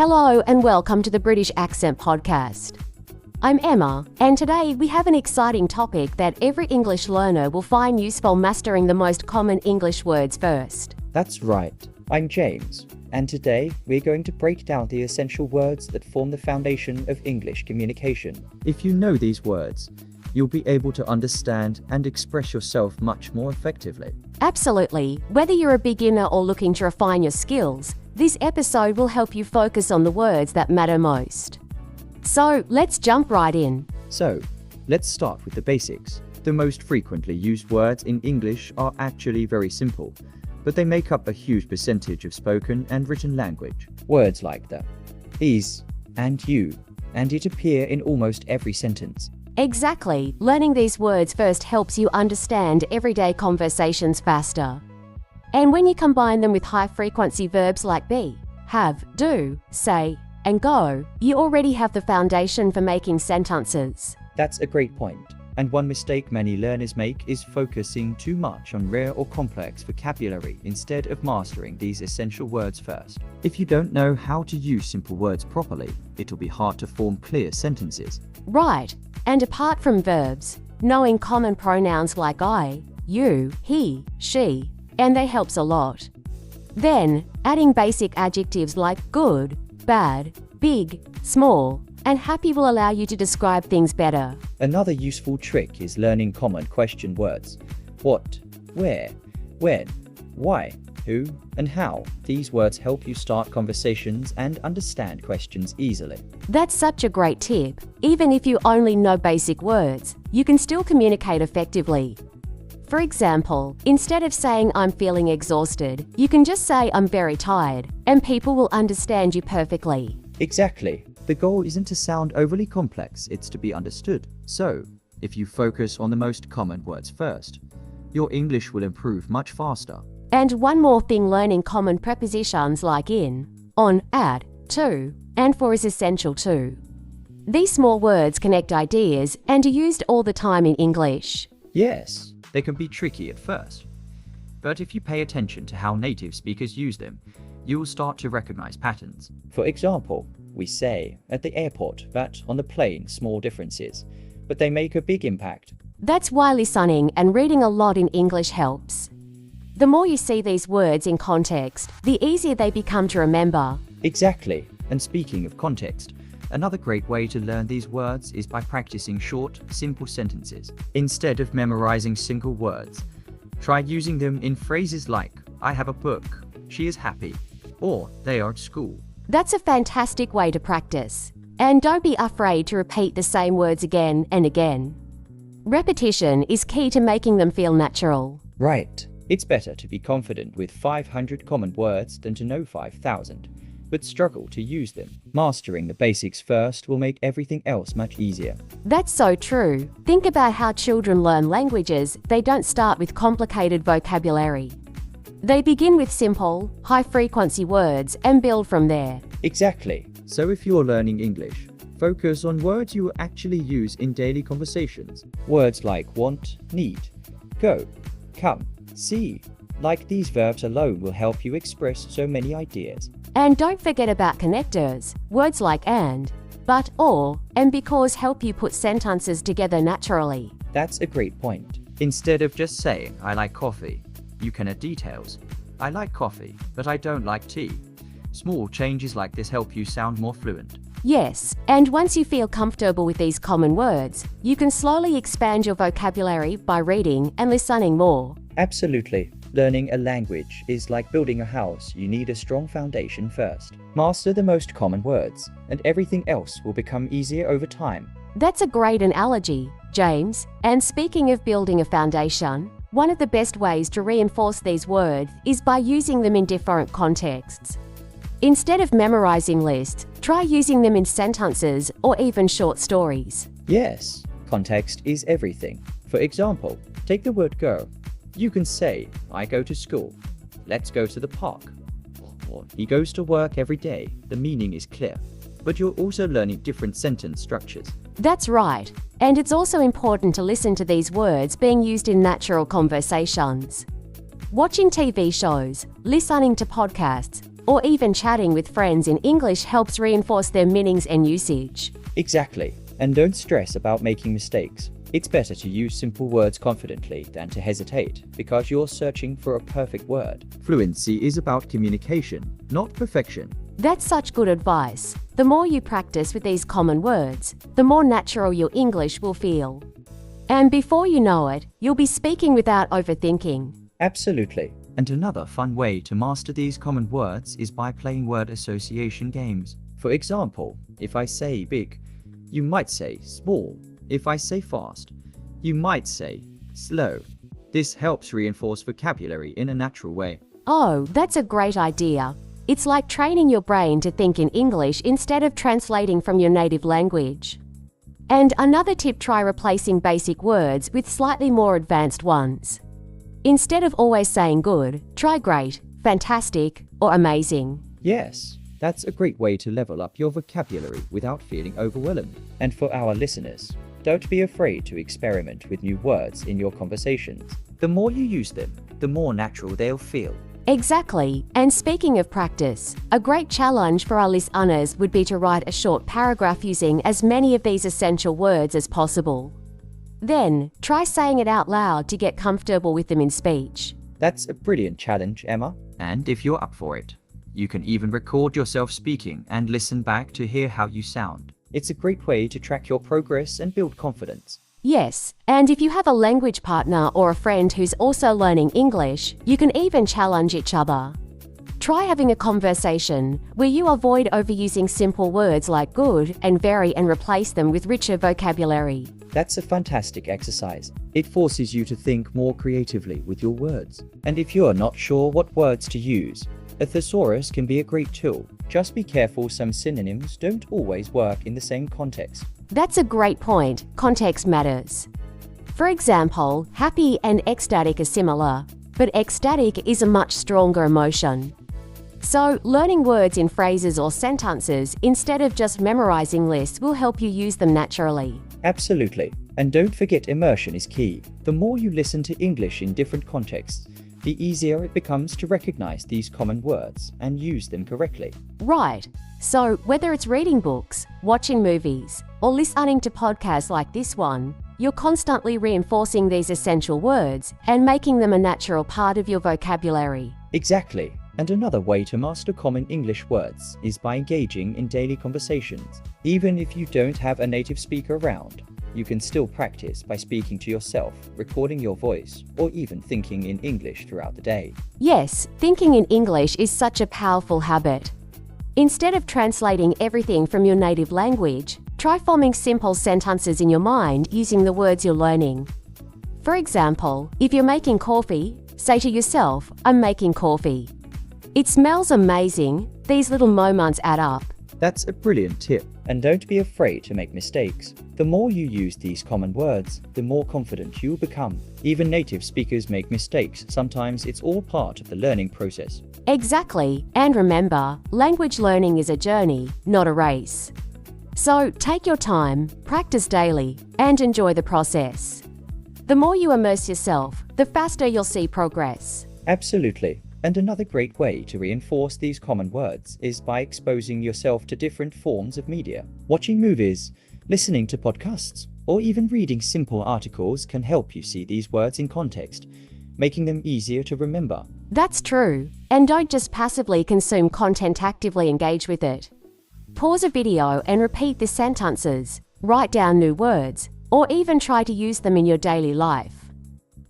Hello and welcome to the British Accent Podcast. I'm Emma, and today we have an exciting topic that every English learner will find useful mastering the most common English words first. That's right. I'm James, and today we're going to break down the essential words that form the foundation of English communication. If you know these words, you'll be able to understand and express yourself much more effectively. Absolutely. Whether you're a beginner or looking to refine your skills, this episode will help you focus on the words that matter most. So, let's jump right in. So, let's start with the basics. The most frequently used words in English are actually very simple, but they make up a huge percentage of spoken and written language. Words like the, is, and you, and it appear in almost every sentence. Exactly. Learning these words first helps you understand everyday conversations faster. And when you combine them with high-frequency verbs like be, have, do, say, and go, you already have the foundation for making sentences. That's a great point. And one mistake many learners make is focusing too much on rare or complex vocabulary instead of mastering these essential words first. If you don't know how to use simple words properly, it'll be hard to form clear sentences. Right. And apart from verbs, knowing common pronouns like I, you, he, she, and they helps a lot. Then, adding basic adjectives like good, bad, big, small, and happy will allow you to describe things better. Another useful trick is learning common question words. What, where, when, why, who, and how. These words help you start conversations and understand questions easily. That's such a great tip. Even if you only know basic words, you can still communicate effectively. For example, instead of saying I'm feeling exhausted, you can just say I'm very tired, and people will understand you perfectly. Exactly. The goal isn't to sound overly complex, it's to be understood. So, if you focus on the most common words first, your English will improve much faster. And one more thing, learning common prepositions like in, on, at, to, and for is essential too. These small words connect ideas and are used all the time in English. Yes, they can be tricky at first. But if you pay attention to how native speakers use them, you'll start to recognize patterns. For example, we say at the airport, but on the plane, small differences, but they make a big impact. That's why listening and reading a lot in English helps. The more you see these words in context, the easier they become to remember. Exactly. And speaking of context, another great way to learn these words is by practicing short, simple sentences. Instead of memorizing single words, try using them in phrases like, I have a book, she is happy, or they are at school. That's a fantastic way to practice. And don't be afraid to repeat the same words again and again. Repetition is key to making them feel natural. Right. It's better to be confident with 500 common words than to know 5,000, but struggle to use them. Mastering the basics first will make everything else much easier. That's so true. Think about how children learn languages. They don't start with complicated vocabulary. They begin with simple, high-frequency words and build from there. Exactly. So if you're learning English, focus on words you actually use in daily conversations. Words like want, need, go, come, see. Like these verbs alone will help you express so many ideas. And don't forget about connectors. Words like and, but, or, and because help you put sentences together naturally. That's a great point. Instead of just saying, I like coffee, you can add details. I like coffee, but I don't like tea. Small changes like this help you sound more fluent. Yes, and once you feel comfortable with these common words, you can slowly expand your vocabulary by reading and listening more. Absolutely. Learning a language is like building a house. You need a strong foundation first. Master the most common words, and everything else will become easier over time. That's a great analogy, James. And speaking of building a foundation, one of the best ways to reinforce these words is by using them in different contexts. Instead of memorizing lists, try using them in sentences or even short stories. Yes, context is everything. For example, take the word go. You can say, I go to school. Let's go to the park. Or he goes to work every day. The meaning is clear. But you're also learning different sentence structures. That's right. And it's also important to listen to these words being used in natural conversations. Watching TV shows, listening to podcasts, or even chatting with friends in English helps reinforce their meanings and usage. Exactly. And don't stress about making mistakes. It's better to use simple words confidently than to hesitate, because you're searching for a perfect word. Fluency is about communication, not perfection. That's such good advice. The more you practice with these common words, the more natural your English will feel. And before you know it, you'll be speaking without overthinking. Absolutely. And another fun way to master these common words is by playing word association games. For example, if I say big, you might say small. If I say fast, you might say slow. This helps reinforce vocabulary in a natural way. Oh, that's a great idea. It's like training your brain to think in English instead of translating from your native language. And another tip, try replacing basic words with slightly more advanced ones. Instead of always saying good, try great, fantastic, or amazing. Yes, that's a great way to level up your vocabulary without feeling overwhelmed. And for our listeners, don't be afraid to experiment with new words in your conversations. The more you use them, the more natural they'll feel. Exactly. And speaking of practice, a great challenge for our listeners would be to write a short paragraph using as many of these essential words as possible. Then, try saying it out loud to get comfortable with them in speech. That's a brilliant challenge, Emma. And if you're up for it, you can even record yourself speaking and listen back to hear how you sound. It's a great way to track your progress and build confidence. Yes, and if you have a language partner or a friend who's also learning English, you can even challenge each other. Try having a conversation where you avoid overusing simple words like good and very and replace them with richer vocabulary. That's a fantastic exercise. It forces you to think more creatively with your words. And if you're not sure what words to use, a thesaurus can be a great tool. Just be careful, some synonyms don't always work in the same context. That's a great point. Context matters. For example, happy and ecstatic are similar, but ecstatic is a much stronger emotion. So, learning words in phrases or sentences instead of just memorizing lists will help you use them naturally. Absolutely. And don't forget, immersion is key. The more you listen to English in different contexts, the easier it becomes to recognize these common words and use them correctly. Right. So, whether it's reading books, watching movies, or listening to podcasts like this one, you're constantly reinforcing these essential words and making them a natural part of your vocabulary. Exactly. And another way to master common English words is by engaging in daily conversations. Even if you don't have a native speaker around, you can still practice by speaking to yourself, recording your voice, or even thinking in English throughout the day. Yes, thinking in English is such a powerful habit. Instead of translating everything from your native language, try forming simple sentences in your mind using the words you're learning. For example, if you're making coffee, say to yourself, "I'm making coffee. It smells amazing. These little moments add up." That's a brilliant tip. And don't be afraid to make mistakes. The more you use these common words, the more confident you'll become. Even native speakers make mistakes. Sometimes it's all part of the learning process. Exactly. And remember, language learning is a journey, not a race. So take your time, practice daily, and enjoy the process. The more you immerse yourself, the faster you'll see progress. Absolutely. And another great way to reinforce these common words is by exposing yourself to different forms of media. Watching movies, listening to podcasts, or even reading simple articles can help you see these words in context, making them easier to remember. That's true. And don't just passively consume content, actively engage with it. Pause a video and repeat the sentences, write down new words, or even try to use them in your daily life.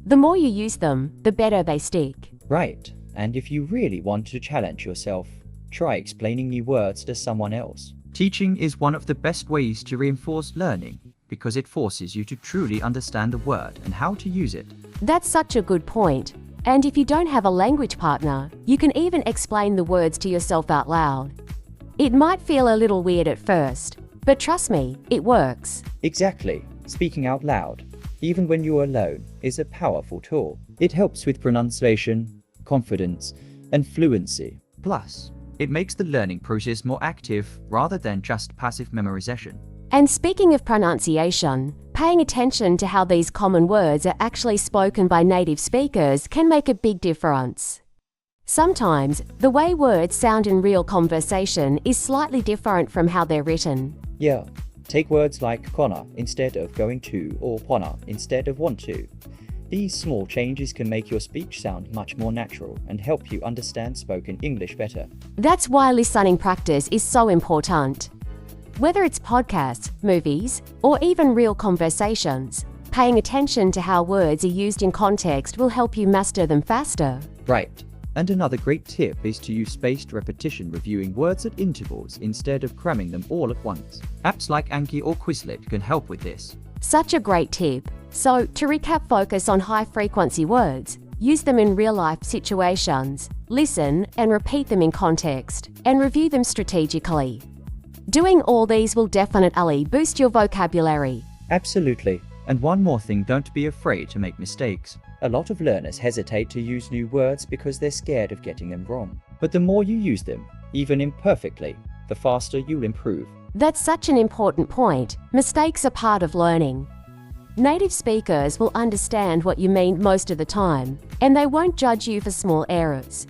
The more you use them, the better they stick. Right. And if you really want to challenge yourself, try explaining new words to someone else. Teaching is one of the best ways to reinforce learning because it forces you to truly understand the word and how to use it. That's such a good point. And if you don't have a language partner, you can even explain the words to yourself out loud. It might feel a little weird at first, but trust me, it works. Exactly. Speaking out loud, even when you're alone, is a powerful tool. It helps with pronunciation, confidence, and fluency. Plus, it makes the learning process more active rather than just passive memorization. And speaking of pronunciation, paying attention to how these common words are actually spoken by native speakers can make a big difference. Sometimes, the way words sound in real conversation is slightly different from how they're written. Yeah, take words like gonna instead of going to or wanna instead of want to. These small changes can make your speech sound much more natural and help you understand spoken English better. That's why listening practice is so important. Whether it's podcasts, movies, or even real conversations, paying attention to how words are used in context will help you master them faster. Right. And another great tip is to use spaced repetition, reviewing words at intervals instead of cramming them all at once. Apps like Anki or Quizlet can help with this. Such a great tip. So, to recap, focus on high-frequency words, use them in real-life situations, listen and repeat them in context, and review them strategically. Doing all these will definitely boost your vocabulary. Absolutely. And one more thing, don't be afraid to make mistakes. A lot of learners hesitate to use new words because they're scared of getting them wrong. But the more you use them, even imperfectly, the faster you'll improve. That's such an important point. Mistakes are part of learning. Native speakers will understand what you mean most of the time, and they won't judge you for small errors.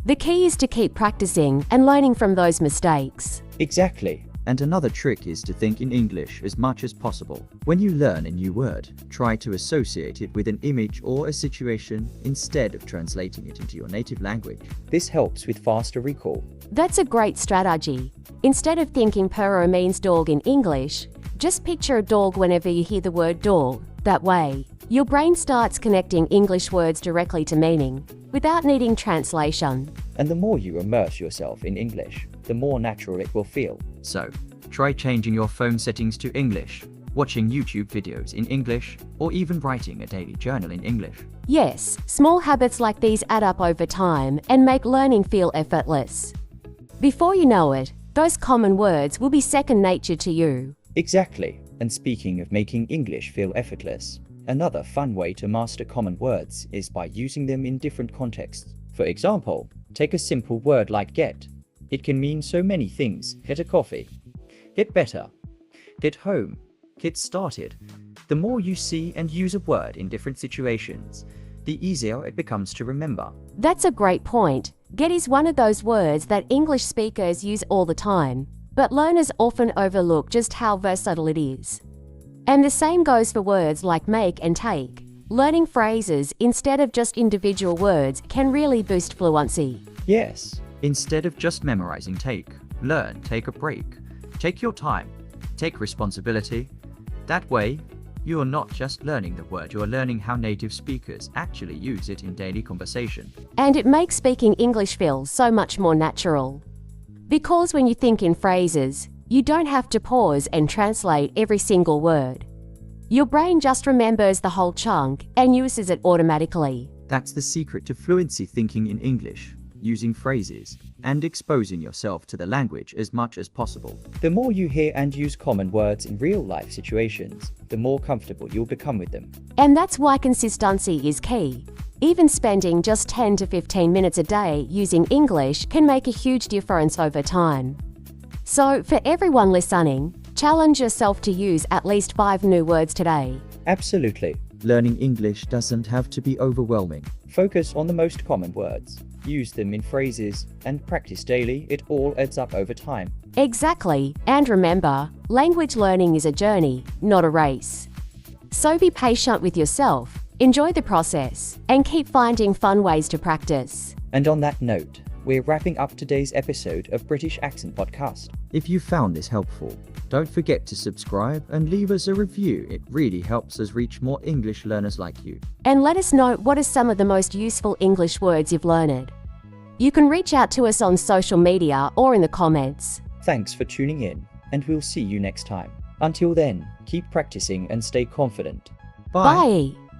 The key is to keep practicing and learning from those mistakes. Exactly. And another trick is to think in English as much as possible. When you learn a new word, try to associate it with an image or a situation instead of translating it into your native language. This helps with faster recall. That's a great strategy. Instead of thinking purr means dog in English, just picture a dog whenever you hear the word dog. That way, your brain starts connecting English words directly to meaning, without needing translation. And the more you immerse yourself in English, the more natural it will feel. So, try changing your phone settings to English, watching YouTube videos in English, or even writing a daily journal in English. Yes, small habits like these add up over time and make learning feel effortless. Before you know it, those common words will be second nature to you. Exactly. And speaking of making English feel effortless, another fun way to master common words is by using them in different contexts. For example, take a simple word like get. It can mean so many things. Get a coffee, get better, get home, get started. The more you see and use a word in different situations, the easier it becomes to remember. That's a great point. Get is one of those words that English speakers use all the time, but learners often overlook just how versatile it is. And the same goes for words like make and take. Learning phrases instead of just individual words can really boost fluency. Yes, instead of just memorizing take, learn, take a break. Take your time, take responsibility. That way, you are not just learning the word, you are learning how native speakers actually use it in daily conversation. And it makes speaking English feel so much more natural. Because when you think in phrases, you don't have to pause and translate every single word. Your brain just remembers the whole chunk and uses it automatically. That's the secret to fluency thinking in English, using phrases and exposing yourself to the language as much as possible. The more you hear and use common words in real-life situations, the more comfortable you'll become with them. And that's why consistency is key. Even spending just 10 to 15 minutes a day using English can make a huge difference over time. So, for everyone listening, challenge yourself to use at least 5 new words today. Absolutely. Learning English doesn't have to be overwhelming. Focus on the most common words. Use them in phrases and practice daily. It all adds up over time. Exactly. And remember, language learning is a journey, not a race. So be patient with yourself, enjoy the process, and keep finding fun ways to practice. And on that note, we're wrapping up today's episode of British Accent Podcast. If you found this helpful, don't forget to subscribe and leave us a review. It really helps us reach more English learners like you. And let us know what are some of the most useful English words you've learned. You can reach out to us on social media or in the comments. Thanks for tuning in, and we'll see you next time. Until then, keep practicing and stay confident. Bye. Bye.